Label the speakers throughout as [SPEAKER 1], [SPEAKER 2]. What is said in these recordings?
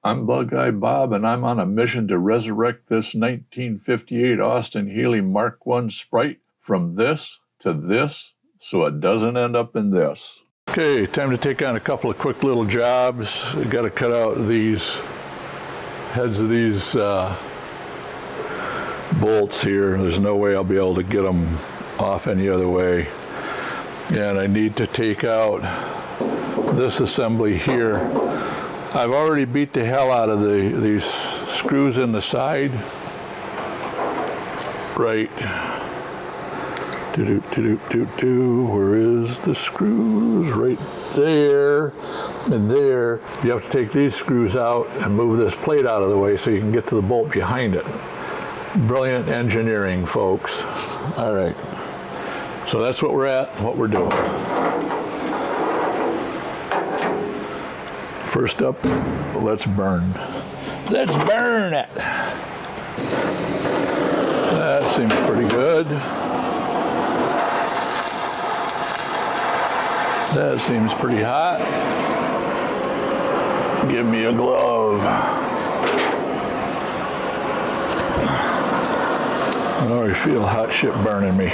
[SPEAKER 1] I'm BugeyeBob, and I'm on a mission to resurrect this 1958 Austin Healey Mark I Sprite from this to this, so it doesn't end up in this. Okay, time to take on a couple of quick little jobs. Got to cut out these heads of these bolts here. There's no way I'll be able to get them off any other way. And I need to take out this assembly here. I've already beat the hell out of these screws in the side. Right. Where is the screws? Right there and there. You have to take these screws out and move this plate out of the way so you can get to the bolt behind it. Brilliant engineering, folks. All right. So that's what we're at, what we're doing. First up, let's burn. Let's burn it. That seems pretty good. That seems pretty hot. Give me a glove. I already feel hot shit burning me.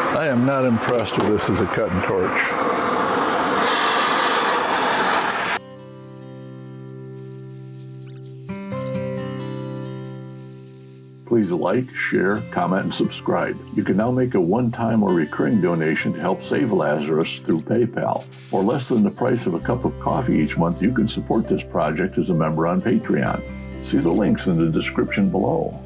[SPEAKER 1] I am not impressed with this as a cutting torch. Please like, share, comment, and subscribe. You can now make a one-time or recurring donation to help save Lazarus through PayPal. For less than the price of a cup of coffee each month, you can support this project as a member on Patreon. See the links in the description below.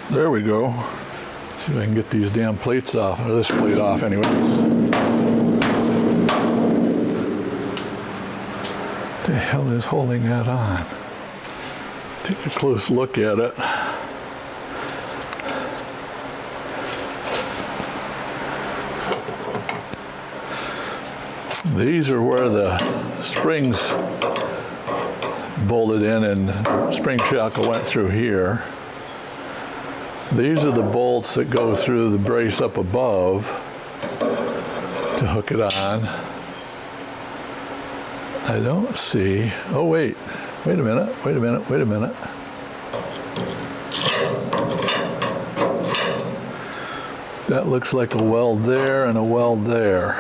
[SPEAKER 1] There we go. See if I can get these damn plates off, or this plate off anyway. What the hell is holding that on? Take a close look at it. These are where the springs bolted in and the spring shackle went through here. These are the bolts that go through the brace up above to hook it on. I don't see, oh wait a minute. That looks like a weld there and a weld there.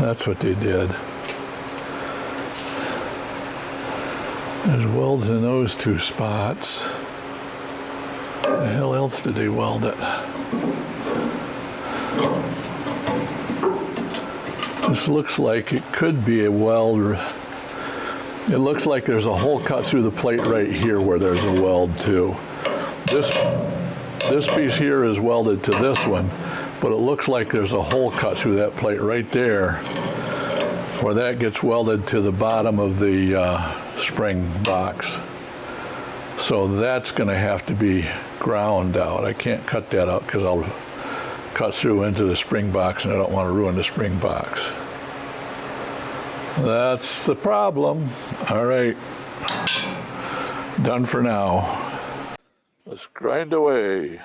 [SPEAKER 1] That's what they did. There's welds in those two spots. What the hell else did they weld it? This looks like it could be a weld. It looks like there's a hole cut through the plate right here where there's a weld too. This piece here is welded to this one, but it looks like there's a hole cut through that plate right there where that gets welded to the bottom of the spring box. So that's going to have to be ground out. I can't cut that out because I'll cut through into the spring box and I don't want to ruin the spring box. That's the problem. All right, done for now. Let's grind away.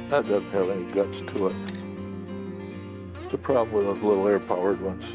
[SPEAKER 1] That doesn't have any guts to it. It's the problem with those little air-powered ones.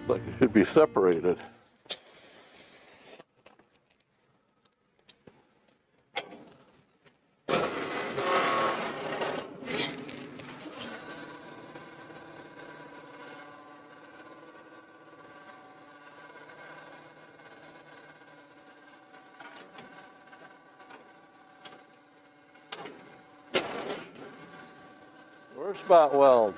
[SPEAKER 1] Like it should be separated. Where's spot welds?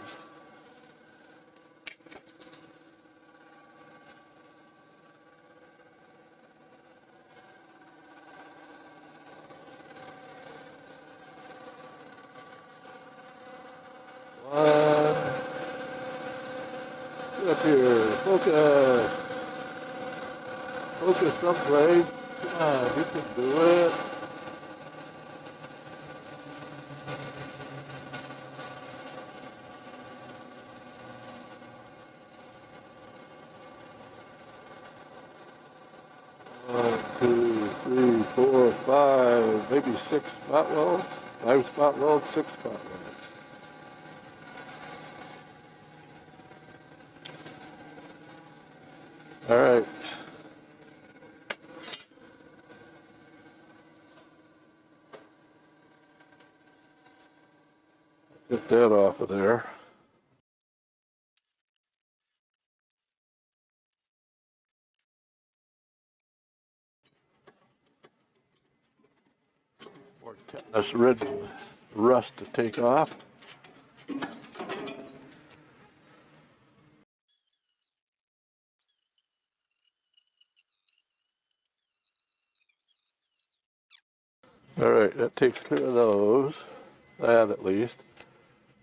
[SPEAKER 1] Get up here, focus. Focus someplace. Come on, you can do it. One, two, three, four, five, maybe 6 spot welds. 5 spot welds, 6 spot welds. All right. Get that off of there. More tetanus ridden rust to take off. All right, that takes care of those. That at least.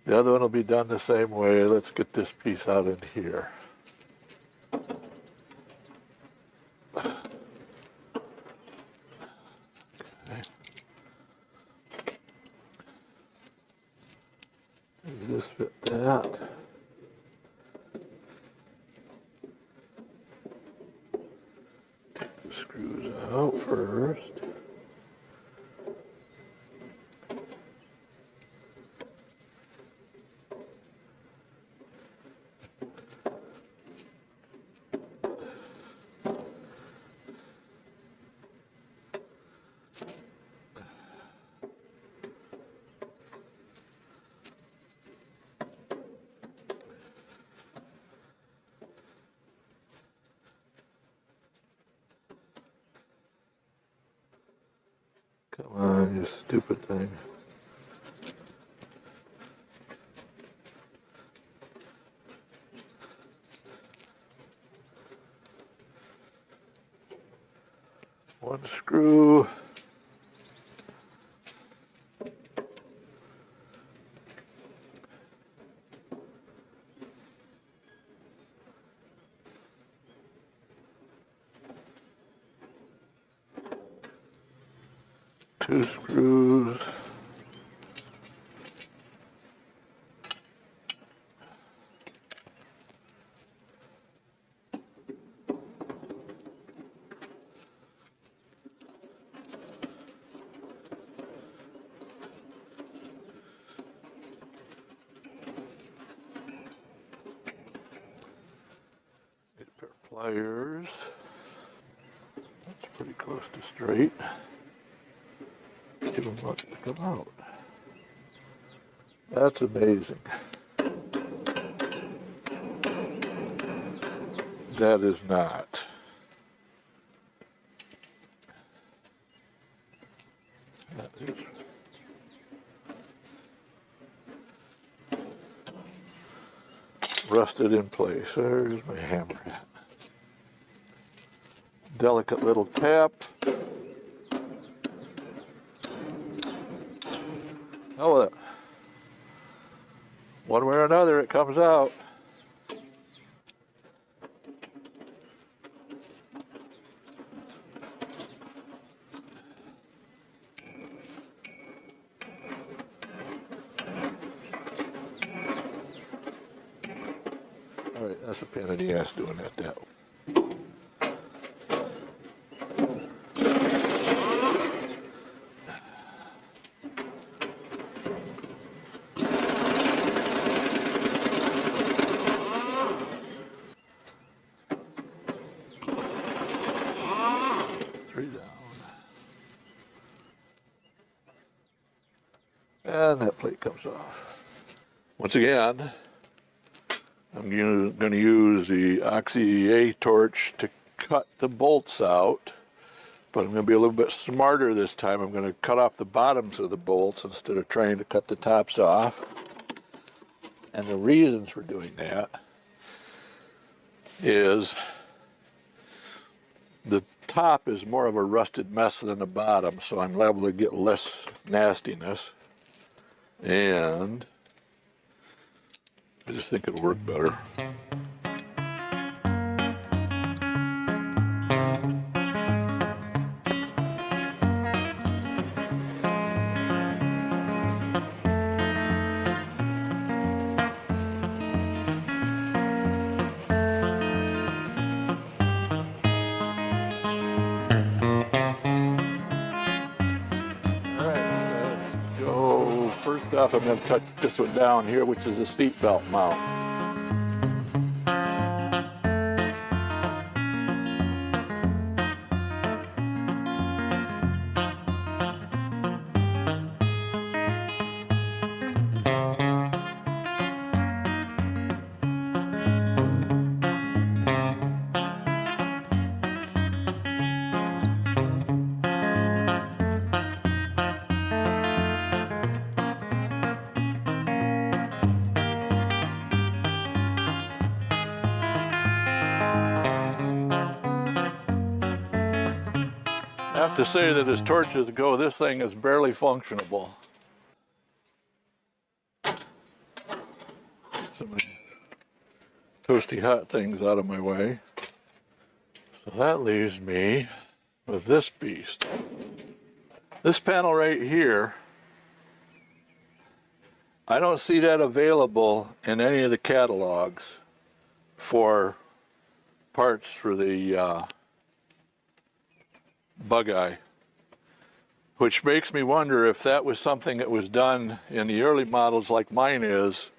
[SPEAKER 1] The other one will be done the same way. Let's get this piece out in here. Okay. Does this fit that? Take the screws out first. Come on, you stupid thing. One screw. Two screws. Pliers. That's pretty close to straight. Give them luck to come out. That's amazing. That is not. That is. Rusted in place. There's my hammer at. Delicate little tap. Oh, one way or another, it comes out. All right, that's a pain in the ass doing that way. And that plate comes off. Once again, I'm going to use the Oxy A torch to cut the bolts out, but I'm going to be a little bit smarter this time. I'm going to cut off the bottoms of the bolts instead of trying to cut the tops off. And the reasons for doing that is the top is more of a rusted mess than the bottom, so I'm liable to get less nastiness. And I just think it'll work better. First off, I'm going to touch this one down here, which is a seat belt mount. I have to say that as torches go, this thing is barely functionable. Some of these toasty hot things out of my way. So that leaves me with this beast. This panel right here, I don't see that available in any of the catalogs for parts for the Bugeye, which makes me wonder if that was something that was done in the early models like mine is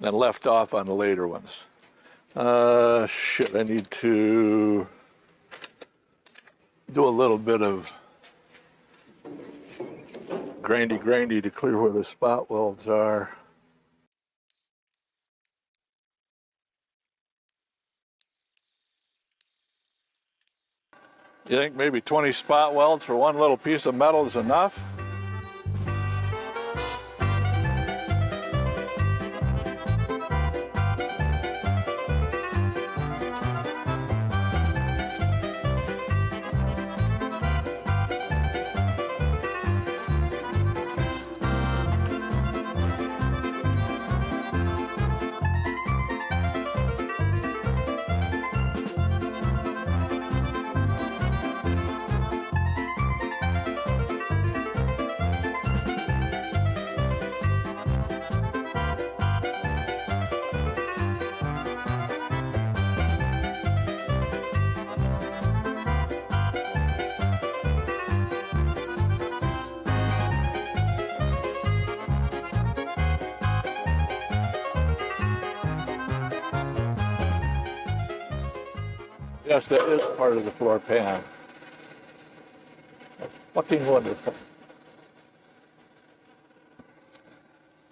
[SPEAKER 1] and left off on the later ones. Shit, I need to do a little bit of grindy to clear where the spot welds are. You think maybe 20 spot welds for one little piece of metal is enough? Yes, that is part of the floor pan. That's fucking wonderful.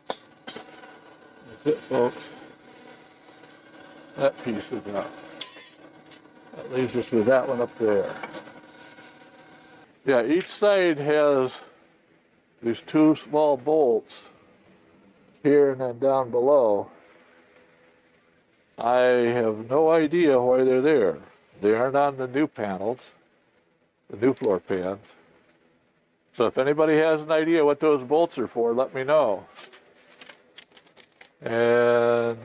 [SPEAKER 1] That's it, folks. That piece is out. That leaves us with that one up there. Yeah, each side has these two small bolts here and then down below. I have no idea why they're there. They aren't on the new panels, the new floor pans. So if anybody has an idea what those bolts are for, let me know. And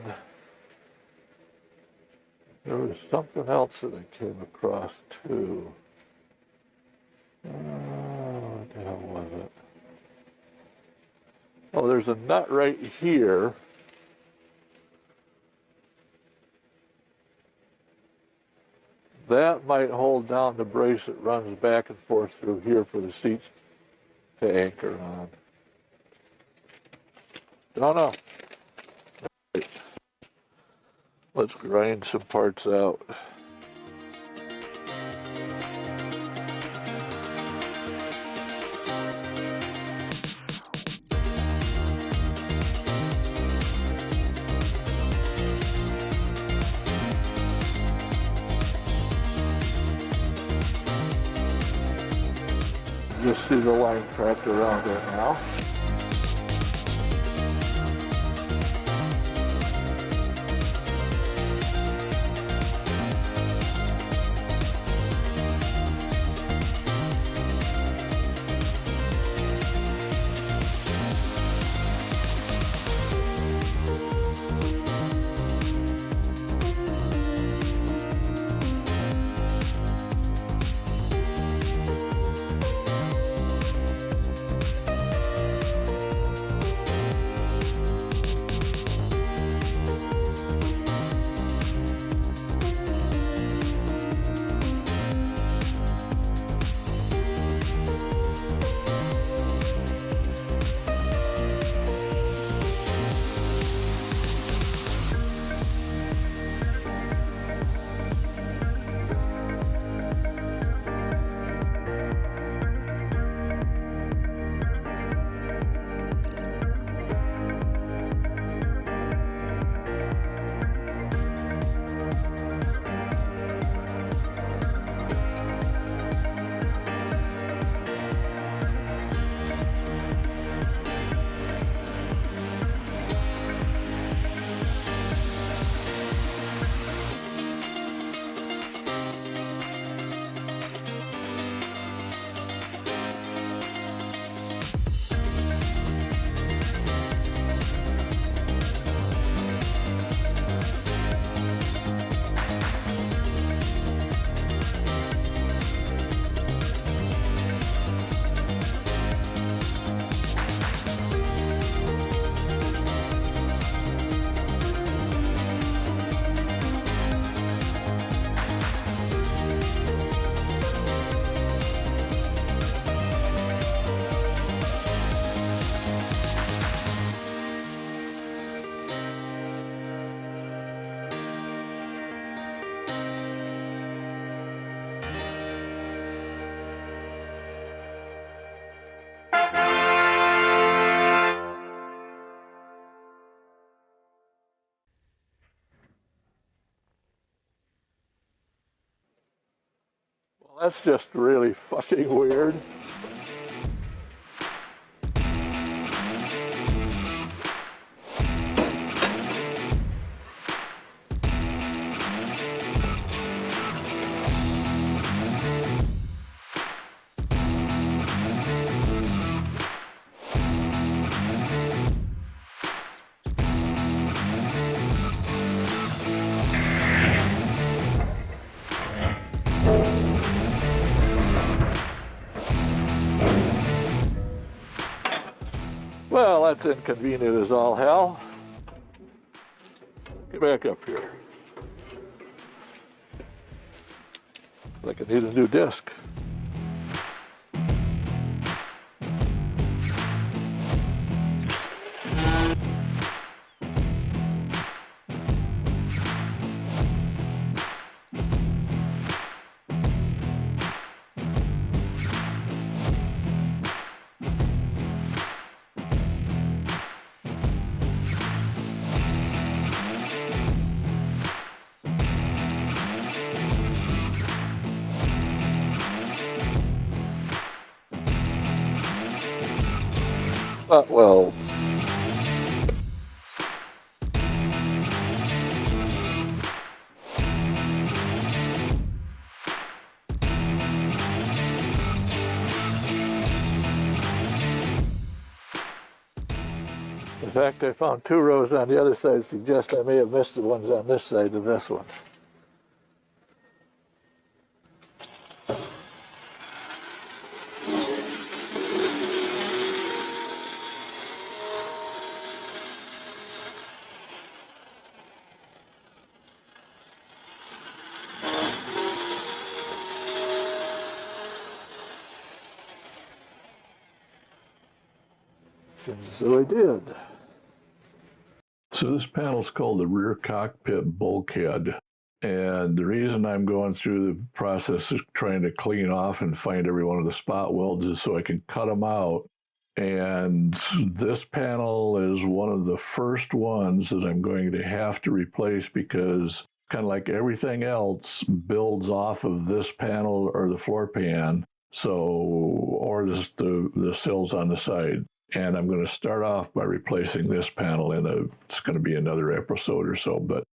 [SPEAKER 1] there was something else that I came across too. What the hell was it? Oh, there's a nut right here. That might hold down the brace that runs back and forth through here for the seats to anchor on. Don't know. Right. Let's grind some parts out. Just see the line trapped around it now. Well, that's just really fucking weird. Well, that's inconvenient as all hell. Get back up here. Like I need a new disc. But well. In fact, I found 2 rows on the other side, suggest I may have missed the ones on this side of this one. Seems as though I did. So this panel is called the rear cockpit bulkhead. And the reason I'm going through the process of trying to clean off and find every one of the spot welds is so I can cut them out. And this panel is one of the first ones that I'm going to have to replace because kind of like everything else builds off of this panel or the floor pan. So, or the sills on the side. And I'm going to start off by replacing this panel it's going to be another episode or so, but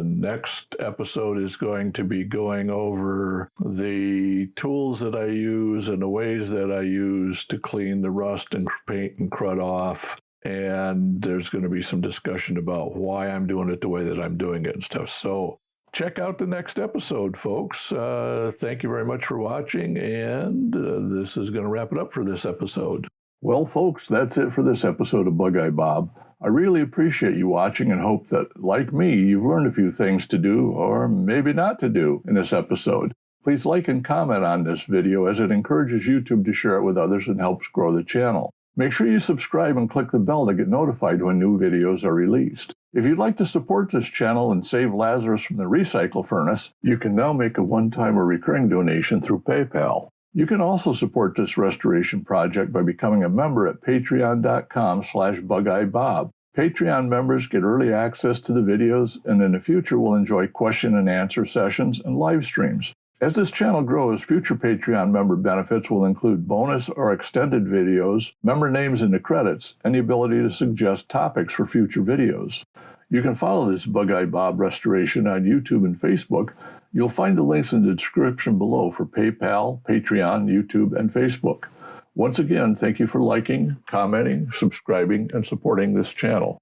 [SPEAKER 1] next episode is going to be going over the tools that I use and the ways that I use to clean the rust and paint and crud off. And there's going to be some discussion about why I'm doing it the way that I'm doing it and stuff. So check out the next episode, folks. Thank you very much for watching, and this is going to wrap it up for this episode. Well, folks, that's it for this episode of BugeyeBob. I really appreciate you watching and hope that, like me, you've learned a few things to do, or maybe not to do, in this episode. Please like and comment on this video as it encourages YouTube to share it with others and helps grow the channel. Make sure you subscribe and click the bell to get notified when new videos are released. If you'd like to support this channel and save Lazarus from the recycle furnace, you can now make a one-time or recurring donation through PayPal. You can also support this restoration project by becoming a member at patreon.com/BugeyeBob. Patreon members get early access to the videos, and in the future will enjoy question and answer sessions and live streams. As this channel grows, future Patreon member benefits will include bonus or extended videos, member names in the credits, and the ability to suggest topics for future videos. You can follow this BugeyeBob restoration on YouTube and Facebook. You'll find the links in the description below for PayPal, Patreon, YouTube, and Facebook. Once again, thank you for liking, commenting, subscribing, and supporting this channel.